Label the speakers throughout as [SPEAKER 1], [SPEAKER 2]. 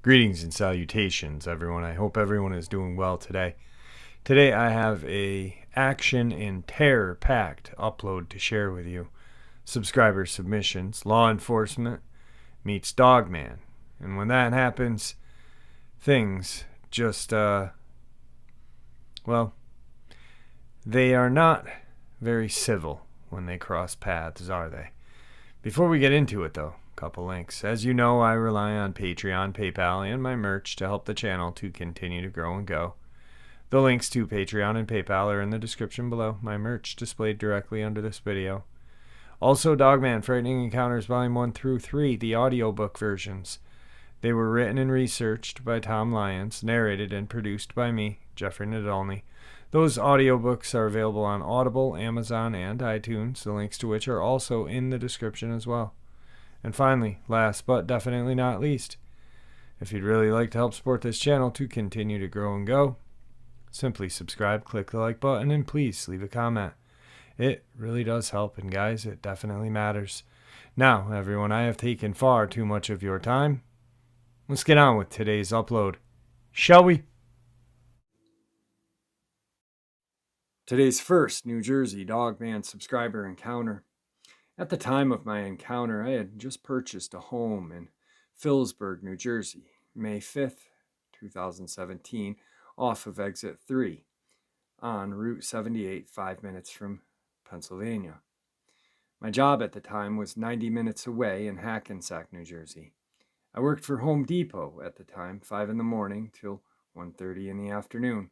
[SPEAKER 1] Greetings and salutations, everyone. I hope everyone is doing well today. Today I have a action and terror-packed upload to share with you. Subscriber submissions, law enforcement meets Dogman. And when that happens, things just, they are not very civil when they cross paths, are they? Before we get into it, though, a couple links. As you know, I rely on Patreon, PayPal, and my merch to help the channel to continue to grow and go. The links to Patreon and PayPal are in the description below, my merch displayed directly under this video. Also, Dogman Frightening Encounters Volume 1 through 3, the audiobook versions. They were written and researched by Tom Lyons, narrated and produced by me, Jeffrey Nadolny. Those audiobooks are available on Audible, Amazon, and iTunes, the links to which are also in the description as well. And finally, last but definitely not least, if you'd really like to help support this channel to continue to grow and go, simply subscribe, click the like button, and please leave a comment. It really does help, and guys, it definitely matters. Now, everyone, I have taken far too much of your time. Let's get on with today's upload, shall we? Today's first New Jersey Dogman subscriber encounter. At the time of my encounter, I had just purchased a home in Phillipsburg, New Jersey, May 5th, 2017, off of exit 3 on Route 78, 5 minutes from Pennsylvania. My job at the time was 90 minutes away in Hackensack, New Jersey. I worked for Home Depot at the time, 5 in the morning till 1:30 in the afternoon.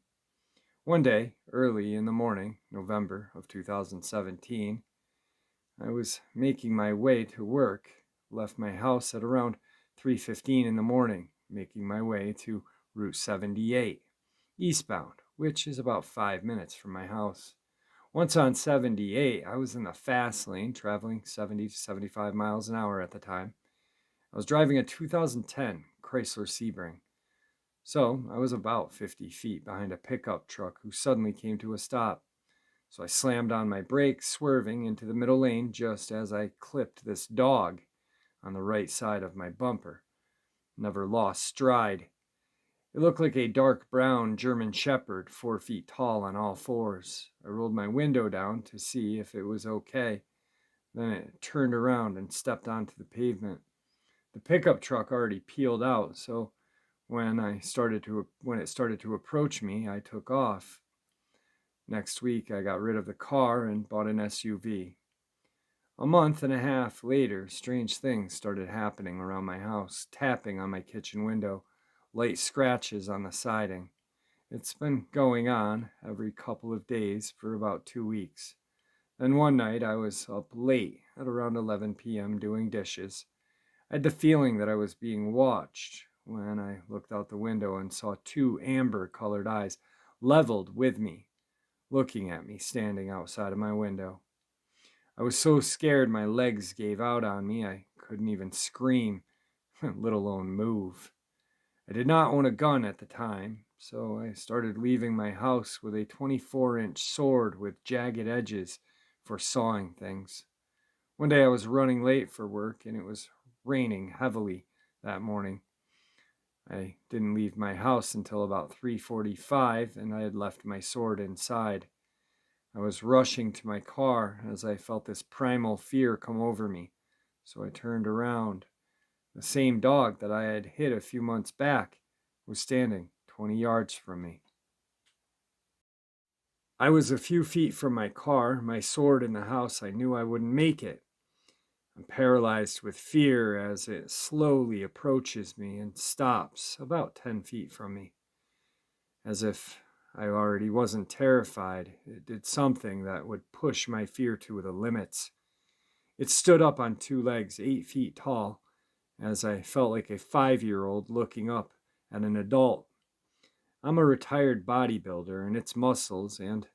[SPEAKER 1] One day, early in the morning, November of 2017, I was making my way to work, left my house at around 3:15 in the morning, making my way to Route 78, eastbound, which is about 5 minutes from my house. Once on 78, I was in the fast lane, traveling 70 to 75 miles an hour at the time. I was driving a 2010 Chrysler Sebring. So I was about 50 feet behind a pickup truck who suddenly came to a stop. So I slammed on my brakes, swerving into the middle lane just as I clipped this dog on the right side of my bumper. Never lost stride. It looked like a dark brown German Shepherd, 4 feet tall on all fours. I rolled my window down to see if it was okay. Then it turned around and stepped onto the pavement. The pickup truck already peeled out, so when it started to approach me, I took off. Next week, I got rid of the car and bought an SUV. A month and a half later, strange things started happening around my house, tapping on my kitchen window, light scratches on the siding. It's been going on every couple of days for about 2 weeks. Then one night, I was up late at around 11 p.m. doing dishes. I had the feeling that I was being watched when I looked out the window and saw 2 amber-colored eyes leveled with me, looking at me standing outside of my window. I was so scared my legs gave out on me I couldn't even scream, let alone move. I did not own a gun at the time, so I started leaving my house with a 24-inch sword with jagged edges for sawing things. One day I was running late for work and it was raining heavily that morning. I didn't leave my house until about 3:45 and I had left my sword inside. I was rushing to my car as I felt this primal fear come over me, so I turned around. The same dog that I had hit a few months back was standing 20 yards from me. I was a few feet from my car, my sword in the house. I knew I wouldn't make it. I'm paralyzed with fear as it slowly approaches me and stops about 10 feet from me. As if I already wasn't terrified, it did something that would push my fear to the limits. It stood up on 2 legs, 8 feet tall, as I felt like a 5-year-old looking up at an adult. I'm a retired bodybuilder, and its muscles and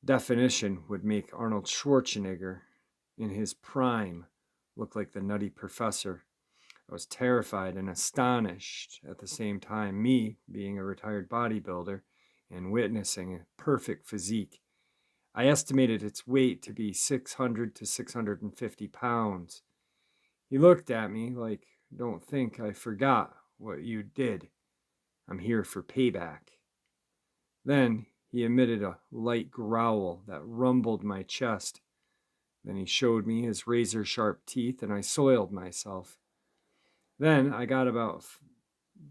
[SPEAKER 1] definition would make Arnold Schwarzenegger in his prime look like the Nutty Professor. I was terrified and astonished at the same time, me being a retired bodybuilder and witnessing a perfect physique. I estimated its weight to be 600 to 650 pounds. He looked at me like, "Don't think I forgot what you did. I'm here for payback." Then he emitted a light growl that rumbled my chest. Then he showed me his razor-sharp teeth, and I soiled myself. Then I got about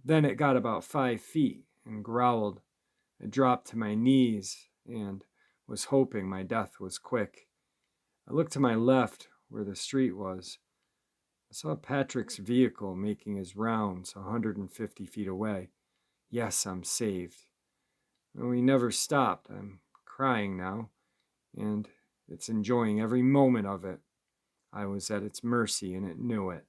[SPEAKER 1] then it got about 5 feet and growled. I dropped to my knees and was hoping my death was quick. I looked to my left where the street was. I saw Patrick's vehicle making his rounds 150 feet away. Yes, I'm saved. No, he never stopped. I'm crying now, and it's enjoying every moment of it. I was at its mercy, and it knew it.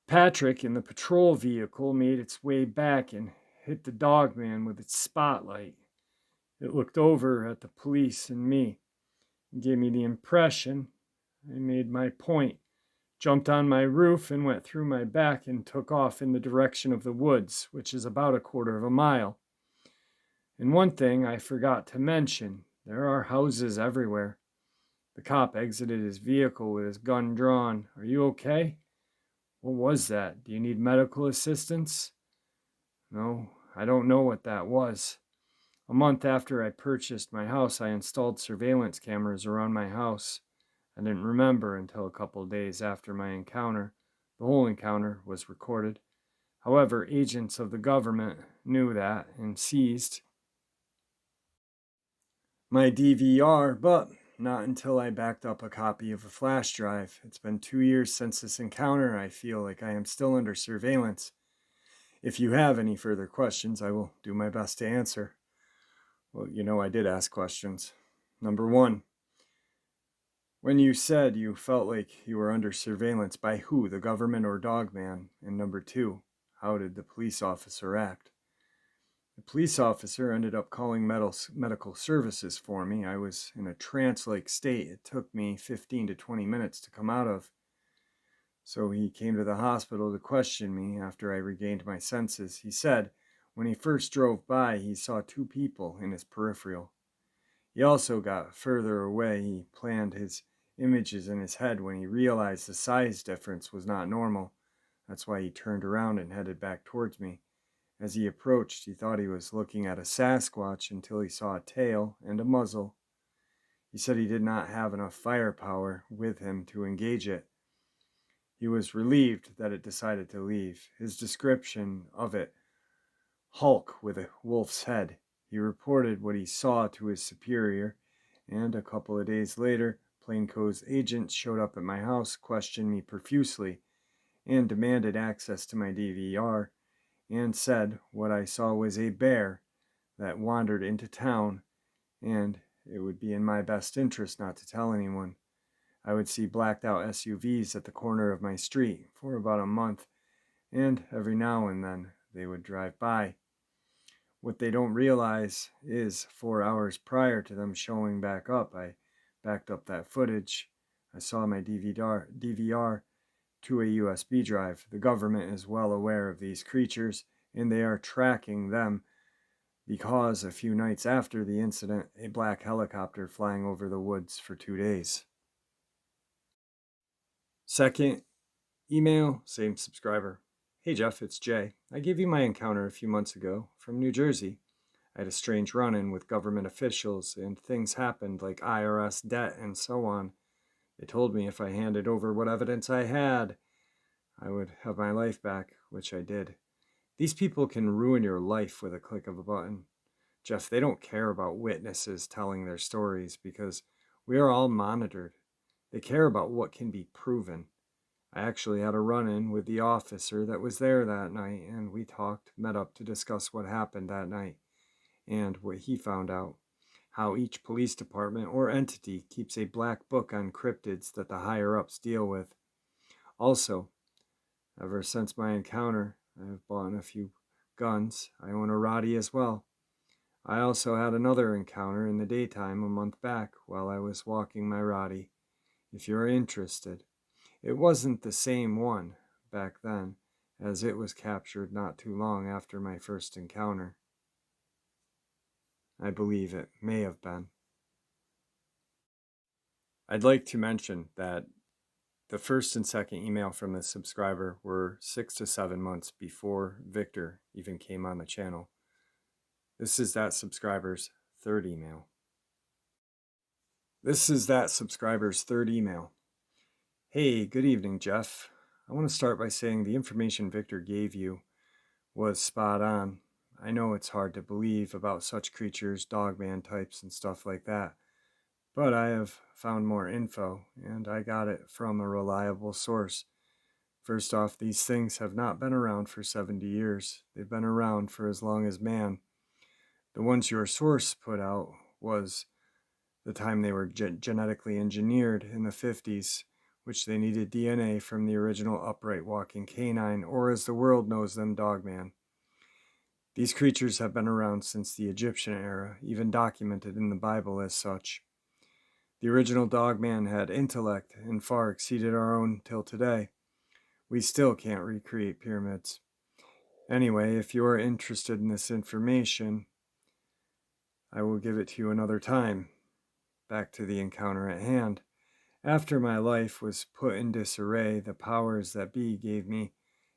[SPEAKER 1] Patrick in the patrol vehicle made its way back and hit the Dogman with its spotlight. It looked over at the police and me, and gave me the impression I made my point, jumped on my roof and went through my back and took off in the direction of the woods, which is about a quarter of a mile. And one thing I forgot to mention, there are houses everywhere. The cop exited his vehicle with his gun drawn. "Are you okay?" "What was that? Do you need medical assistance?" "No, I don't know what that was." A month after I purchased my house, I installed surveillance cameras around my house. I didn't remember until a couple days after my encounter. The whole encounter was recorded. However, agents of the government knew that and seized my DVR, but not until I backed up a copy of a flash drive. It's been 2 years since this encounter. I feel like I am still under surveillance. If you have any further questions, I will do my best to answer. Well, I did ask questions. Number one, when you said you felt like you were under surveillance, by who, the government or Dogman? And number two, how did the police officer act? The police officer ended up calling medical services for me. I was in a trance-like state. It took me 15 to 20 minutes to come out of. So he came to the hospital to question me after I regained my senses. He said when he first drove by, he saw two people in his peripheral. He also got further away. He planned his images in his head when he realized the size difference was not normal. That's why he turned around and headed back towards me. As he approached, he thought he was looking at a Sasquatch until he saw a tail and a muzzle. He said he did not have enough firepower with him to engage it. He was relieved that it decided to leave. His description of it, Hulk with a wolf's head. He reported what he saw to his superior, and a couple of days later, plainclothes agents showed up at my house, questioned me profusely, and demanded access to my DVR, and said what I saw was a bear that wandered into town, and it would be in my best interest not to tell anyone. I would see blacked out SUVs at the corner of my street for about a month, and every now and then they would drive by. What they don't realize is 4 hours prior to them showing back up, I backed up that footage. I saw my DVR to a USB drive. The government is well aware of these creatures, and they are tracking them because a few nights after the incident, a black helicopter flying over the woods for 2 days. Second email, same subscriber. "Hey Jeff, it's Jay. I gave you my encounter a few months ago from New Jersey. I had a strange run-in with government officials, and things happened like IRS debt and so on. They told me if I handed over what evidence I had, I would have my life back, which I did. These people can ruin your life with a click of a button. Jeff, they don't care about witnesses telling their stories because we are all monitored. They care about what can be proven. I actually had a run-in with the officer that was there that night, and we met up to discuss what happened that night and what he found out. How each police department or entity keeps a black book on cryptids that the higher-ups deal with. Also, ever since my encounter, I have bought a few guns. I own a Roddy as well. I also had another encounter in the daytime a month back while I was walking my Roddy. If you're interested. It wasn't the same one back then, as it was captured not too long after my first encounter." I believe it may have been. I'd like to mention that the first and second email from this subscriber were 6 to 7 months before Victor even came on the channel. This is that subscriber's third email. Hey, good evening, Jeff. I want to start by saying the information Victor gave you was spot on. I know it's hard to believe about such creatures, Dogman types, and stuff like that. But I have found more info, and I got it from a reliable source. First off, these things have not been around for 70 years. They've been around for as long as man. The ones your source put out was the time they were genetically engineered in the 50s, which they needed DNA from the original upright walking canine, or as the world knows them, Dogman. These creatures have been around since the Egyptian era, even documented in the Bible as such. The original Dogman had intellect and far exceeded our own till today. We still can't recreate pyramids. Anyway, if you are interested in this information, I will give it to you another time. Back to the encounter at hand. After my life was put in disarray, the powers that be gave me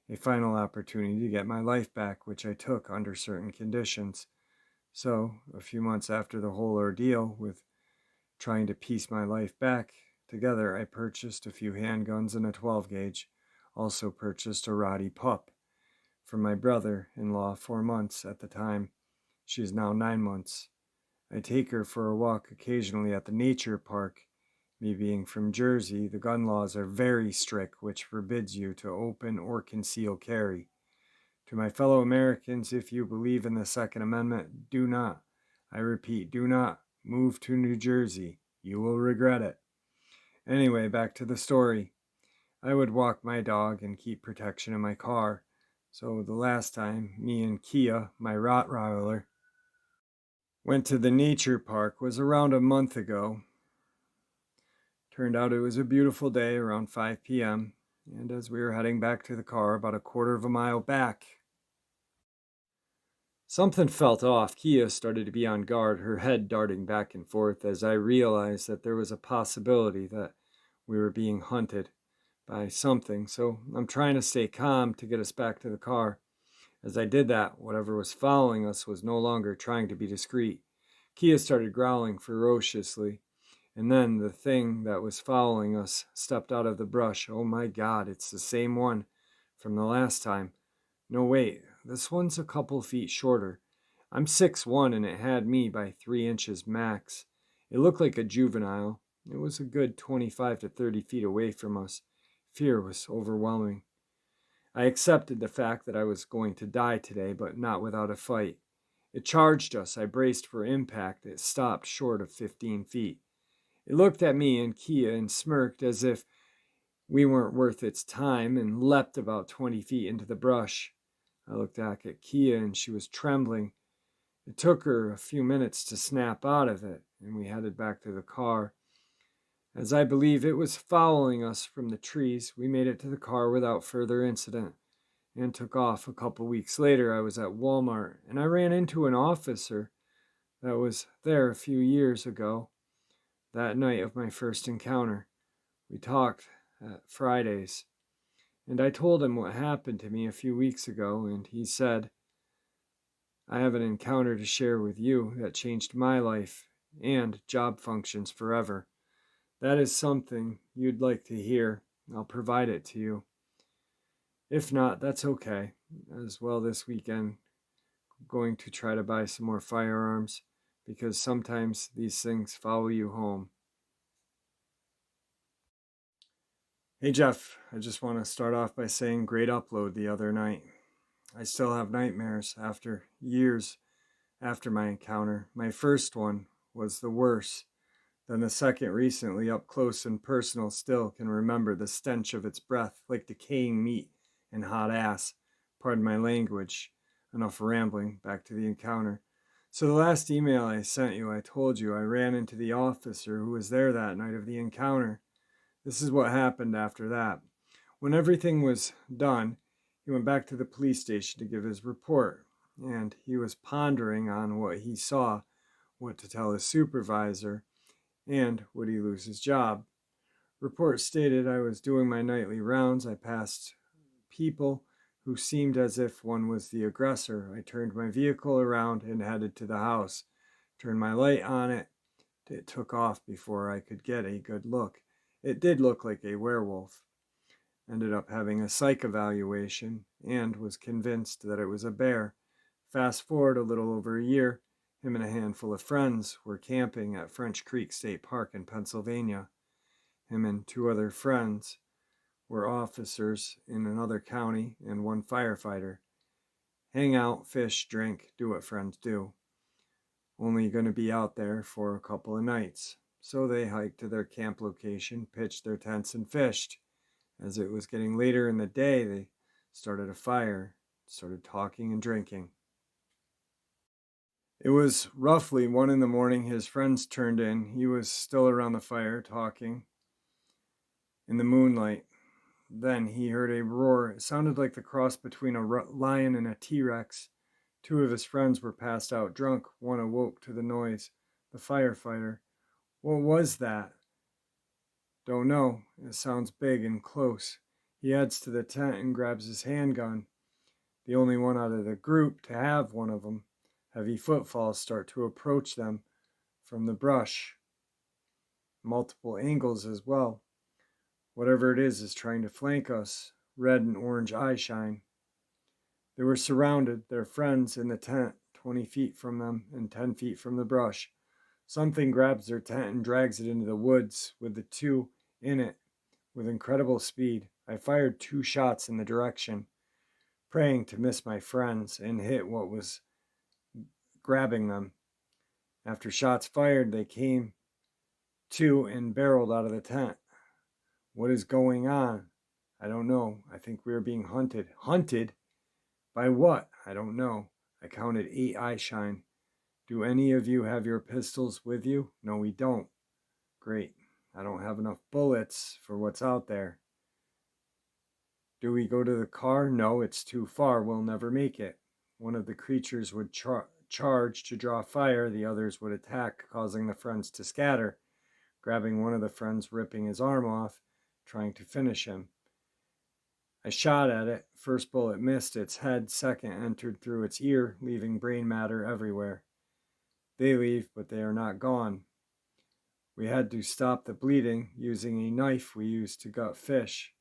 [SPEAKER 1] a final opportunity to get my life back, which I took under certain conditions. So, a few months after the whole ordeal with trying to piece my life back together, I purchased a few handguns and a 12 gauge. Also purchased a Roddy pup for my brother-in-law, 4 months at the time. She is now 9 months. I take her for a walk occasionally at the nature park. Me being from Jersey, the gun laws are very strict, which forbids you to open or conceal carry. To my fellow Americans, if you believe in the Second Amendment, do not, I repeat, do not move to New Jersey. You will regret it. Anyway, back to the story. I would walk my dog and keep protection in my car. So the last time, me and Kia, my Rottweiler, went to the nature park was around a month ago. Turned out it was a beautiful day around 5 p.m. And as we were heading back to the car about a quarter of a mile back, something felt off. Kia started to be on guard, her head darting back and forth as I realized that there was a possibility that we were being hunted by something. So I'm trying to stay calm to get us back to the car. As I did that, whatever was following us was no longer trying to be discreet. Kia started growling ferociously, and then the thing that was following us stepped out of the brush. Oh my God, it's the same one from the last time. No, wait, this one's a couple feet shorter. I'm 6'1" and it had me by 3 inches max. It looked like a juvenile. It was a good 25 to 30 feet away from us. Fear was overwhelming. I accepted the fact that I was going to die today, but not without a fight. It charged us. I braced for impact. It stopped short of 15 feet. It looked at me and Kia and smirked as if we weren't worth its time and leapt about 20 feet into the brush. I looked back at Kia and she was trembling. It took her a few minutes to snap out of it, and we headed back to the car. As I believe it was following us from the trees, we made it to the car without further incident and took off. A couple weeks later, I was at Walmart and I ran into an officer that was there a few years ago, that night of my first encounter. We talked at Fridays, and I told him what happened to me a few weeks ago, and he said, I have an encounter to share with you that changed my life and job functions forever. That is something you'd like to hear. I'll provide it to you. If not, that's okay. As well, this weekend, I'm going to try to buy some more firearms because sometimes these things follow you home. Hey Jeff, I just want to start off by saying great upload the other night. I still have nightmares after years after my encounter. My first one was the worst. Then the second recently, up close and personal, still can remember the stench of its breath like decaying meat and hot ass. Pardon my language. Enough rambling, back to the encounter. So the last email I sent you, I told you I ran into the officer who was there that night of the encounter. This is what happened after that. When everything was done, he went back to the police station to give his report, and he was pondering on what he saw what to tell his supervisor, and would he lose his job. Report stated I was doing my nightly rounds. I passed people who seemed as if one was the aggressor. I turned my vehicle around and headed to the house. Turned my light on it. It took off before I could get a good look. It did look like a werewolf. Ended up having a psych evaluation and was convinced that it was a bear. Fast forward a little over a year, him and a handful of friends were camping at French Creek State Park in Pennsylvania. Him and two other friends were officers in another county and one firefighter. Hang out, fish, drink, do what friends do. Only going to be out there for a couple of nights. So they hiked to their camp location, pitched their tents, and fished. As it was getting later in the day, they started a fire, started talking and drinking. It was roughly 1 a.m. His friends turned in. He was still around the fire talking in the moonlight. Then he heard a roar. It sounded like the cross between a lion and a T-Rex. Two of his friends were passed out drunk. One awoke to the noise. The firefighter. What was that? Don't know. It sounds big and close. He heads to the tent and grabs his handgun. The only one out of the group to have one of them. Heavy footfalls start to approach them from the brush. Multiple angles as well. Whatever it is trying to flank us. Red and orange eye shine. They were surrounded, their friends in the tent, 20 feet from them and 10 feet from the brush. Something grabs their tent and drags it into the woods with the two in it with incredible speed. I fired 2 shots in the direction, praying to miss my friends and hit what was grabbing them. After shots fired, they came to and barreled out of the tent. What is going on? I don't know. I think we are being hunted. Hunted? By what? I don't know. I counted 8 eye shine. Do any of you have your pistols with you? No, we don't. Great. I don't have enough bullets for what's out there. Do we go to the car? No, it's too far. We'll never make it. One of the creatures would charge to draw fire. The others would attack, causing the friends to scatter, grabbing one of the friends, ripping his arm off, trying to finish him. I shot at it. First bullet missed its head. Second entered through its ear, leaving brain matter everywhere. They leave, but they are not gone. We had to stop the bleeding using a knife we used to gut fish.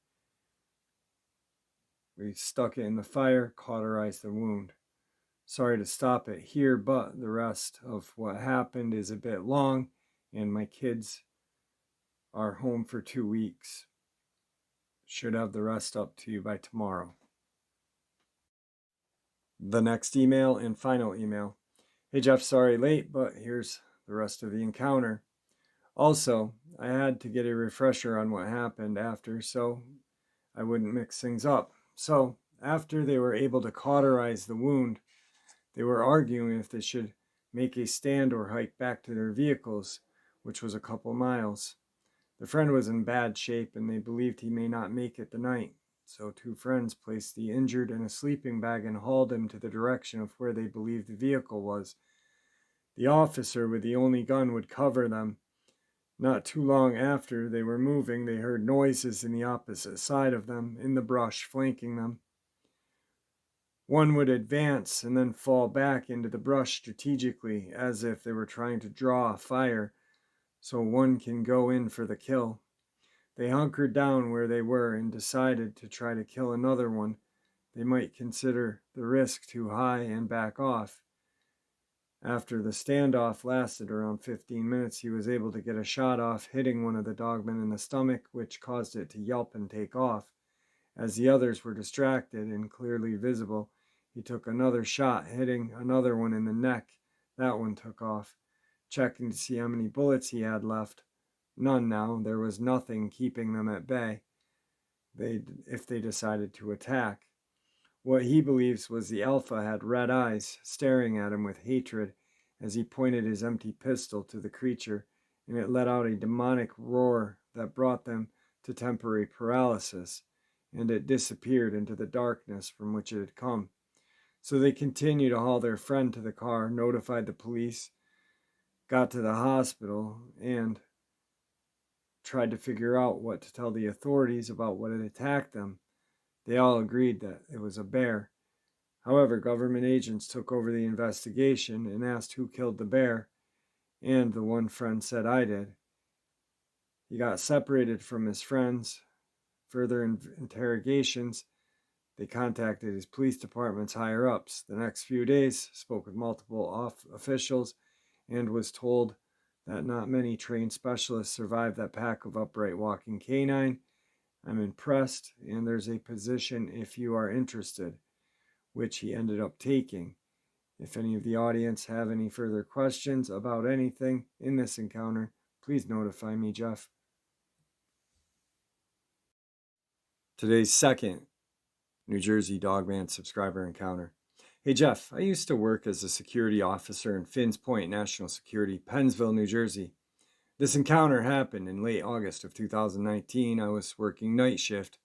[SPEAKER 1] We stuck it in the fire, cauterized the wound. Sorry to stop it here, but the rest of what happened is a bit long, and my kids are home for 2 weeks. Should have the rest up to you by tomorrow. The next email and final email. Hey Jeff, sorry late, but here's the rest of the encounter. Also, I had to get a refresher on what happened after, so I wouldn't mix things up. So, after they were able to cauterize the wound, they were arguing if they should make a stand or hike back to their vehicles, which was a couple miles. The friend was in bad shape, and they believed he may not make it the night. So 2 friends placed the injured in a sleeping bag and hauled him to the direction of where they believed the vehicle was. The officer with the only gun would cover them. Not too long after they were moving, they heard noises in the opposite side of them, in the brush, flanking them. One would advance and then fall back into the brush strategically, as if they were trying to draw a fire, so one can go in for the kill. They hunkered down where they were and decided to try to kill another one. They might consider the risk too high and back off. After the standoff lasted around 15 minutes, he was able to get a shot off, hitting one of the dogmen in the stomach, which caused it to yelp and take off. As the others were distracted and clearly visible, he took another shot, hitting another one in the neck. That one took off. Checking to see how many bullets he had left. None now. There was nothing keeping them at bay if they decided to attack. What he believes was the alpha had red eyes, staring at him with hatred as he pointed his empty pistol to the creature, and it let out a demonic roar that brought them to temporary paralysis, and it disappeared into the darkness from which it had come. So they continued to haul their friend to the car, notified the police. got to the hospital and tried to figure out what to tell the authorities about what had attacked them. They all agreed that it was a bear. However, government agents took over the investigation and asked who killed the bear, and the one friend said I did. He got separated from his friends. Further interrogations, they contacted his police department's higher ups. The next few days, spoke with multiple officials, and was told that not many trained specialists survived that pack of upright walking canine. I'm impressed, and there's a position if you are interested, which he ended up taking. If any of the audience have any further questions about anything in this encounter, please notify me, Jeff. Today's second New Jersey Dogman subscriber encounter. Hey Jeff, I used to work as a security officer in Finns Point National Security, Pennsville, New Jersey. This encounter happened in late August of 2019. I was working night shift.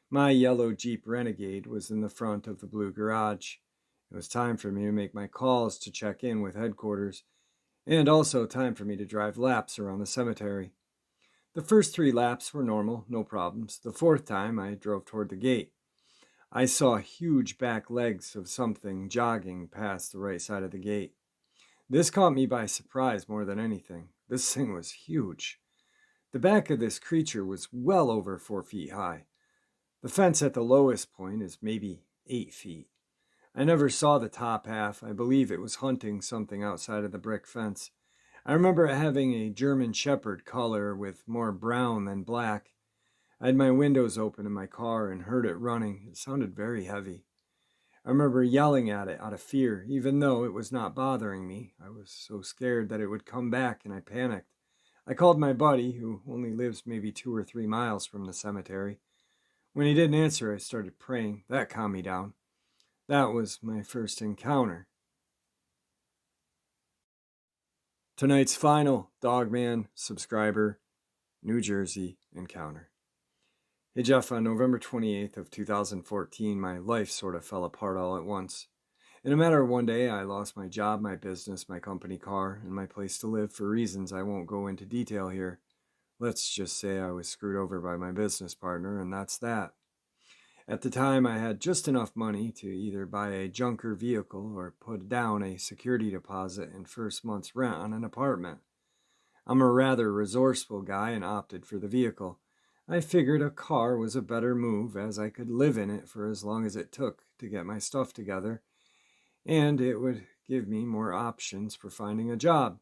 [SPEAKER 1] My yellow Jeep Renegade was in the front of the blue garage. It was time for me to make my calls to check in with headquarters, and also time for me to drive laps around the cemetery. The first 3 laps were normal, no problems. The 4th time, I drove toward the gate. I saw huge back legs of something jogging past the right side of the gate. This caught me by surprise more than anything. This thing was huge. The back of this creature was well over 4 feet high. The fence at the lowest point is maybe 8 feet. I never saw the top half. I believe it was hunting something outside of the brick fence. I remember it having a German Shepherd color with more brown than black. I had my windows open in my car and heard it running. It sounded very heavy. I remember yelling at it out of fear, even though it was not bothering me. I was so scared that it would come back, and I panicked. I called my buddy, who only lives maybe 2 or 3 miles from the cemetery. When he didn't answer, I started praying. That calmed me down. That was my first encounter. Tonight's final Dogman subscriber, New Jersey encounter. Hey Jeff, on November 28th of 2014, my life sort of fell apart all at once. In a matter of one day, I lost my job, my business, my company car, and my place to live for reasons I won't go into detail here. Let's just say I was screwed over by my business partner, and that's that. At the time, I had just enough money to either buy a junker vehicle or put down a security deposit and first month's rent on an apartment. I'm a rather resourceful guy and opted for the vehicle. I figured a car was a better move as I could live in it for as long as it took to get my stuff together, and it would give me more options for finding a job.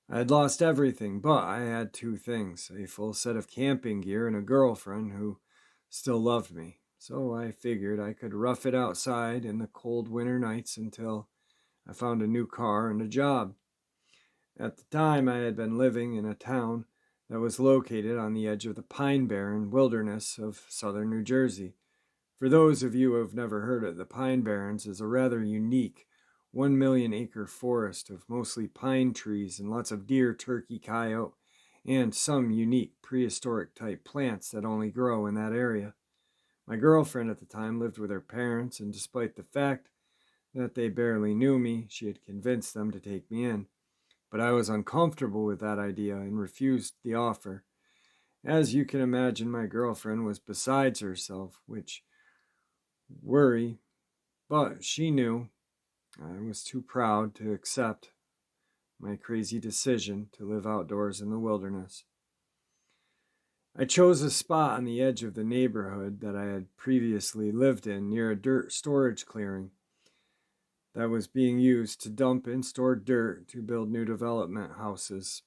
[SPEAKER 1] I had lost everything, but I had 2 things: a full set of camping gear and a girlfriend who still loved me. So I figured I could rough it outside in the cold winter nights until I found a new car and a job. At the time, I had been living in a town that was located on the edge of the Pine Barren wilderness of southern New Jersey. For those of you who have never heard it, the Pine Barrens is a rather unique 1 million acre forest of mostly pine trees and lots of deer, turkey, coyote, and some unique prehistoric type plants that only grow in that area. My girlfriend at the time lived with her parents, and despite the fact that they barely knew me, she had convinced them to take me in. But I was uncomfortable with that idea and refused the offer. As you can imagine, my girlfriend was besides herself, which worry, but she knew I was too proud to accept my crazy decision to live outdoors in the wilderness. I chose a spot on the edge of the neighborhood that I had previously lived in near a dirt storage clearing that was being used to dump and store dirt to build new development houses.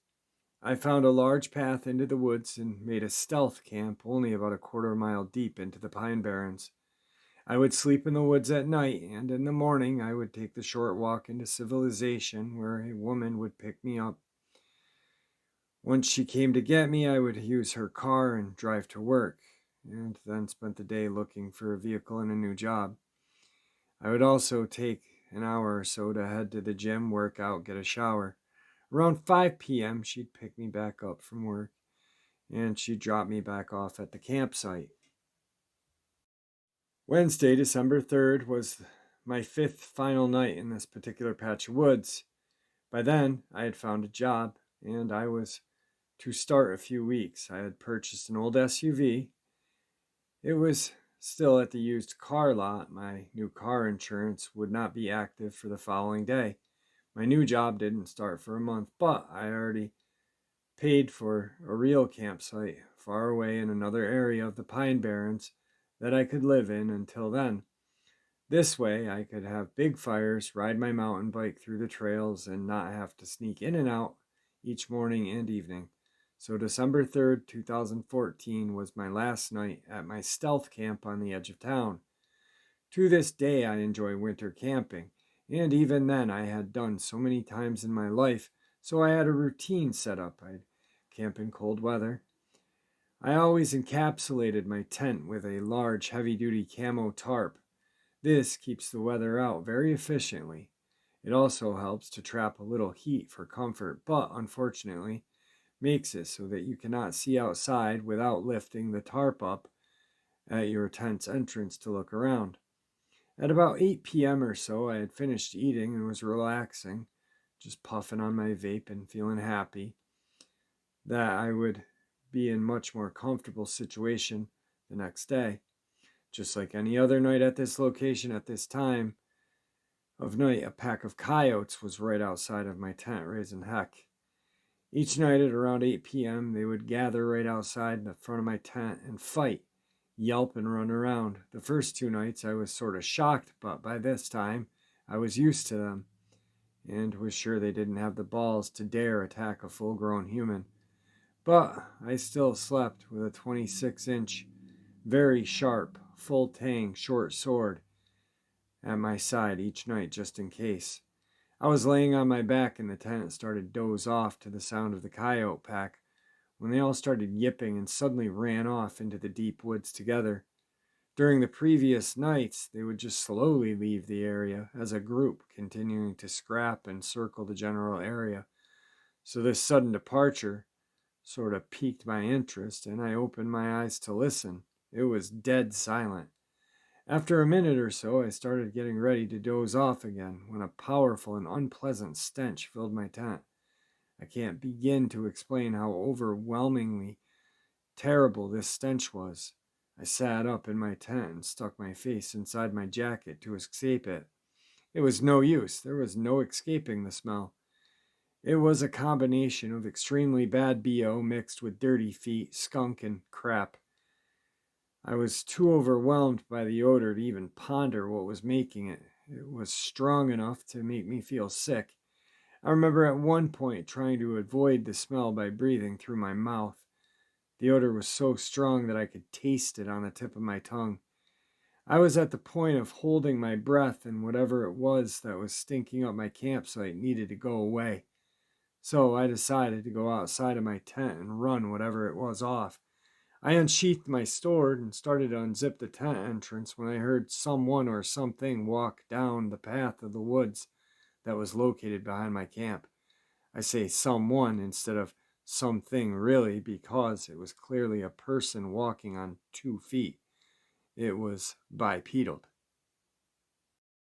[SPEAKER 1] I found a large path into the woods and made a stealth camp only about a quarter-mile deep into the Pine Barrens. I would sleep in the woods at night, and in the morning I would take the short walk into civilization where a woman would pick me up. Once she came to get me, I would use her car and drive to work, and then spent the day looking for a vehicle and a new job. I would also take an hour or so to head to the gym, work out, get a shower. Around 5 p.m., she'd pick me back up from work, and she'd drop me back off at the campsite. Wednesday, December 3rd, was my 5th final night in this particular patch of woods. By then, I had found a job, and I was to start a few weeks. I had purchased an old SUV. It was still at the used car lot. My new car insurance would not be active for the following day. My new job didn't start for a month, but I already paid for a real campsite far away in another area of the Pine Barrens that I could live in until then. This way, I could have big fires, ride my mountain bike through the trails, and not have to sneak in and out each morning and evening. So, December 3rd, 2014 was my last night at my stealth camp on the edge of town. To this day, I enjoy winter camping, and even then, I had done so many times in my life, so I had a routine set up. I'd camp in cold weather. I always encapsulated my tent with a large, heavy duty camo tarp. This keeps the weather out very efficiently. It also helps to trap a little heat for comfort, but unfortunately makes it so that you cannot see outside without lifting the tarp up at your tent's entrance to look around. At about 8 p.m. or so, I had finished eating and was relaxing, just puffing on my vape and feeling happy that I would be in much more comfortable situation the next day. Just like any other night at this location at this time of night, a pack of coyotes was right outside of my tent raising heck. Each night at around 8 p.m., they would gather right outside in the front of my tent and fight, yelp, and run around. The first 2 nights I was sort of shocked, but by this time I was used to them and was sure they didn't have the balls to dare attack a full-grown human. But I still slept with a 26-inch, very sharp, full tang short sword at my side each night just in case. I was laying on my back in the tent and started to doze off to the sound of the coyote pack when they all started yipping and suddenly ran off into the deep woods together. During the previous nights, they would just slowly leave the area as a group, continuing to scrap and circle the general area. So this sudden departure sort of piqued my interest, and I opened my eyes to listen. It was dead silent. After a minute or so, I started getting ready to doze off again when a powerful and unpleasant stench filled my tent. I can't begin to explain how overwhelmingly terrible this stench was. I sat up in my tent and stuck my face inside my jacket to escape it. It was no use. There was no escaping the smell. It was a combination of extremely bad BO mixed with dirty feet, skunk, and crap. I was too overwhelmed by the odor to even ponder what was making it. It was strong enough to make me feel sick. I remember at one point trying to avoid the smell by breathing through my mouth. The odor was so strong that I could taste it on the tip of my tongue. I was at the point of holding my breath, and whatever it was that was stinking up my campsite needed to go away. So I decided to go outside of my tent and run whatever it was off. I unsheathed my sword and started to unzip the tent entrance when I heard someone or something walk down the path of the woods that was located behind my camp. I say someone instead of something really because it was clearly a person walking on 2 feet. It was bipedal.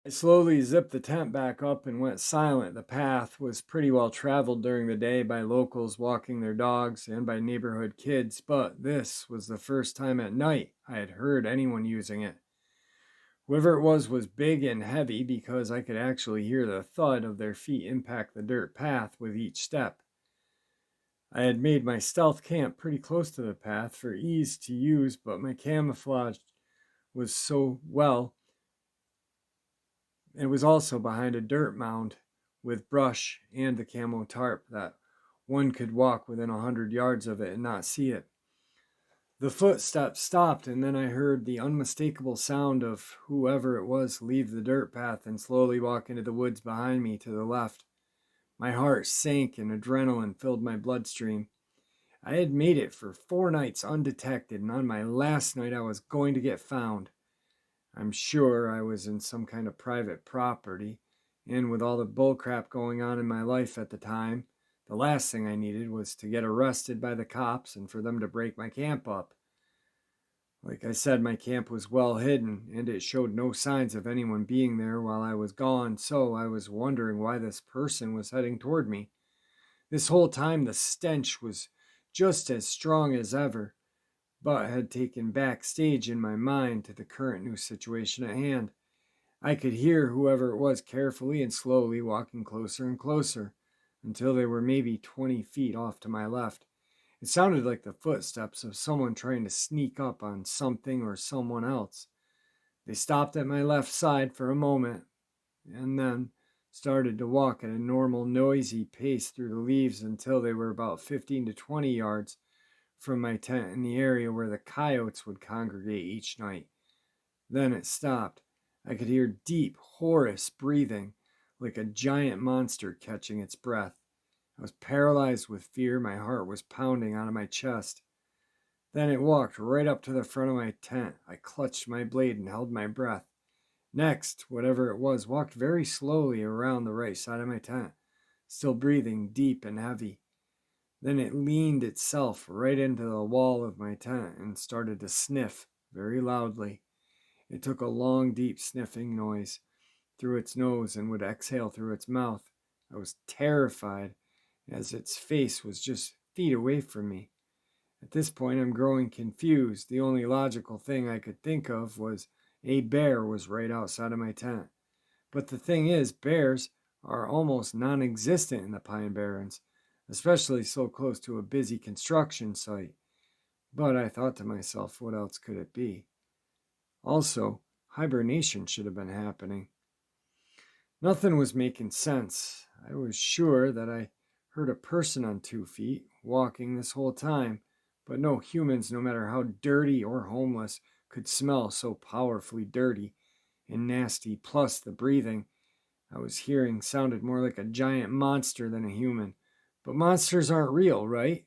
[SPEAKER 1] I slowly zipped the tent back up and went silent. The path was pretty well traveled during the day by locals walking their dogs and by neighborhood kids, but this was the first time at night I had heard anyone using it. Whoever it was big and heavy because I could actually hear the thud of their feet impact the dirt path with each step. I had made my stealth camp pretty close to the path for ease to use, but my camouflage was so well. It was also behind a dirt mound with brush and the camo tarp that one could walk within 100 yards of it and not see it. The footsteps stopped, and then I heard the unmistakable sound of whoever it was leave the dirt path and slowly walk into the woods behind me to the left. My heart sank and adrenaline filled my bloodstream. I had made it for 4 nights undetected, and on my last night I was going to get found. I'm sure I was in some kind of private property, and with all the bullcrap going on in my life at the time, the last thing I needed was to get arrested by the cops and for them to break my camp up. Like I said, my camp was well hidden, and it showed no signs of anyone being there while I was gone, so I was wondering why this person was heading toward me. This whole time, the stench was just as strong as ever, but had taken backstage in my mind to the current new situation at hand. I could hear whoever it was carefully and slowly walking closer and closer until they were maybe 20 feet off to my left. It sounded like the footsteps of someone trying to sneak up on something or someone else. They stopped at my left side for a moment and then started to walk at a normal, noisy pace through the leaves until they were about 15 to 20 yards from my tent in the area where the coyotes would congregate each night. Then it stopped. I could hear deep, hoarse breathing, like a giant monster catching its breath. I was paralyzed with fear. My heart was pounding out of my chest. Then it walked right up to the front of my tent. I clutched my blade and held my breath. Next, whatever it was, walked very slowly around the right side of my tent, still breathing deep and heavy. Then it leaned itself right into the wall of my tent and started to sniff very loudly. It took a long, deep sniffing noise through its nose and would exhale through its mouth. I was terrified as its face was just feet away from me. At this point, I'm growing confused. The only logical thing I could think of was a bear was right outside of my tent. But the thing is, bears are almost non existent in the Pine Barrens, especially so close to a busy construction site. But I thought to myself, what else could it be? Also, hibernation should have been happening. Nothing was making sense. I was sure that I heard a person on 2 feet walking this whole time, but no humans, no matter how dirty or homeless, could smell so powerfully dirty and nasty. Plus, the breathing I was hearing sounded more like a giant monster than a human. But monsters aren't real, right?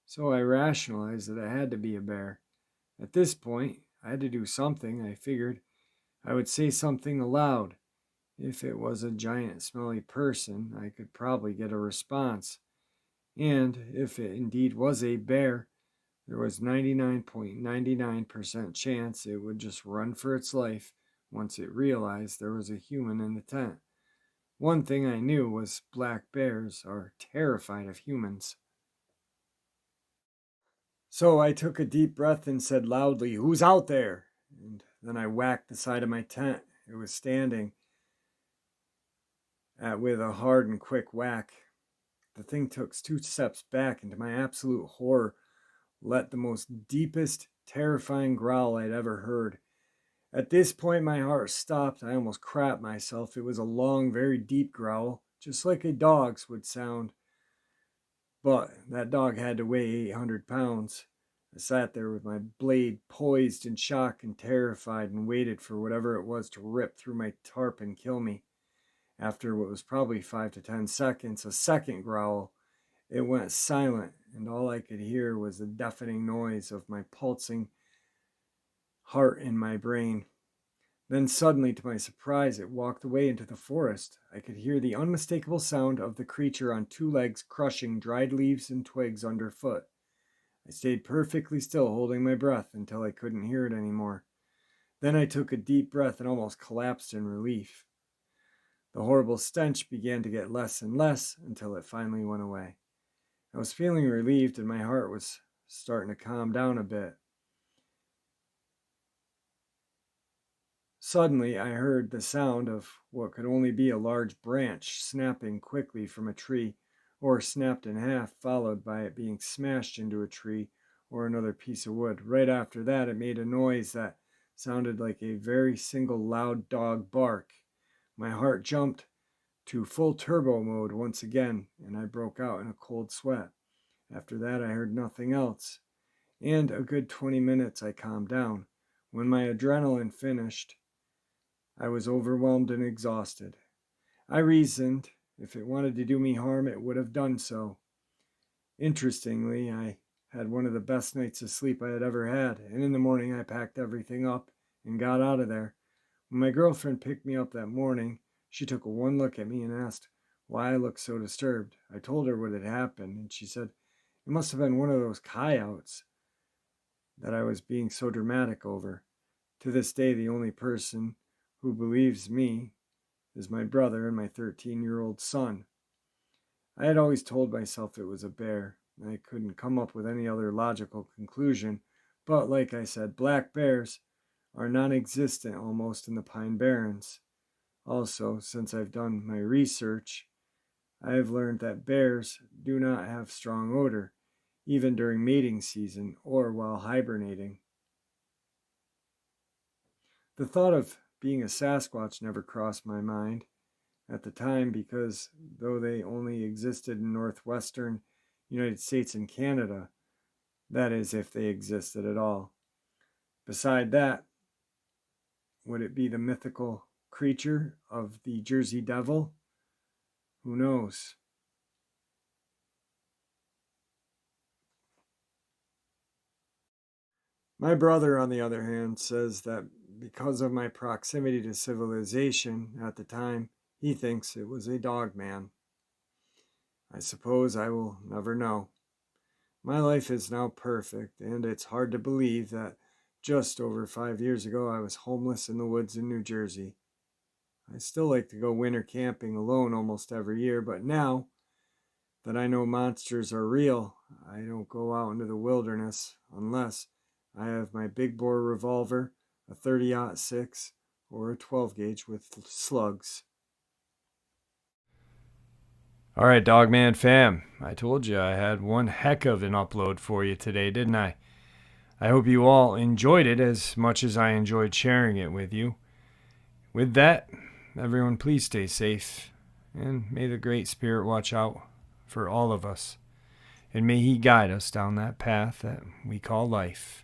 [SPEAKER 1] So I rationalized that it had to be a bear. At this point, I had to do something. I figured I would say something aloud. If it was a giant smelly person, I could probably get a response. And if it indeed was a bear, there was 99.99% chance it would just run for its life once it realized there was a human in the tent. One thing I knew was black bears are terrified of humans. So I took a deep breath and said loudly, "Who's out there?" And then I whacked the side of my tent. It was standing with a hard and quick whack. The thing took 2 steps back, and to my absolute horror, let the most deepest, terrifying growl I'd ever heard. At this point, my heart stopped. I almost crapped myself. It was a long, very deep growl, just like a dog's would sound. But that dog had to weigh 800 pounds. I sat there with my blade poised in shock and terrified and waited for whatever it was to rip through my tarp and kill me. After what was probably 5 to 10 seconds, a second growl, it went silent, and all I could hear was the deafening noise of my pulsing heart in my brain. Then suddenly, to my surprise, it walked away into the forest. I could hear the unmistakable sound of the creature on 2 legs crushing dried leaves and twigs underfoot. I stayed perfectly still, holding my breath until I couldn't hear it anymore. Then I took a deep breath and almost collapsed in relief. The horrible stench began to get less and less until it finally went away. I was feeling relieved and my heart was starting to calm down a bit. Suddenly, I heard the sound of what could only be a large branch snapping quickly from a tree, or snapped in half, followed by it being smashed into a tree or another piece of wood. Right after that, it made a noise that sounded like a very single loud dog bark. My heart jumped to full turbo mode once again, and I broke out in a cold sweat. After that, I heard nothing else, and a good 20 minutes I calmed down. When my adrenaline finished, I was overwhelmed and exhausted. I reasoned if it wanted to do me harm, it would have done so. Interestingly, I had one of the best nights of sleep I had ever had, and in the morning I packed everything up and got out of there. When my girlfriend picked me up that morning, she took one look at me and asked why I looked so disturbed. I told her what had happened, and she said, "It must have been one of those coyotes." that I was being so dramatic over. To this day, the only person who believes me is my brother and my 13-year-old son. I had always told myself it was a bear. I couldn't come up with any other logical conclusion, but like I said, black bears are non existent almost in the Pine Barrens. Also, since I've done my research, I have learned that bears do not have strong odor, even during mating season or while hibernating. The thought of being a Sasquatch never crossed my mind at the time because though they only existed in northwestern United States and Canada, that is, if they existed at all. Beside that, would it be the mythical creature of the Jersey Devil? Who knows? My brother, on the other hand, says that because of my proximity to civilization at the time, he thinks it was a dogman. I suppose I will never know. My life is now perfect, and it's hard to believe that just over 5 years ago I was homeless in the woods in New Jersey. I still like to go winter camping alone almost every year, but now that I know monsters are real, I don't go out into the wilderness unless I have my big bore revolver, a 30-06, or a 12 gauge with slugs. All right, Dogman fam. I told you I had one heck of an upload for you today, didn't I? I hope you all enjoyed it as much as I enjoyed sharing it with you. With that, everyone please stay safe, and may the Great Spirit watch out for all of us, and may He guide us down that path that we call life.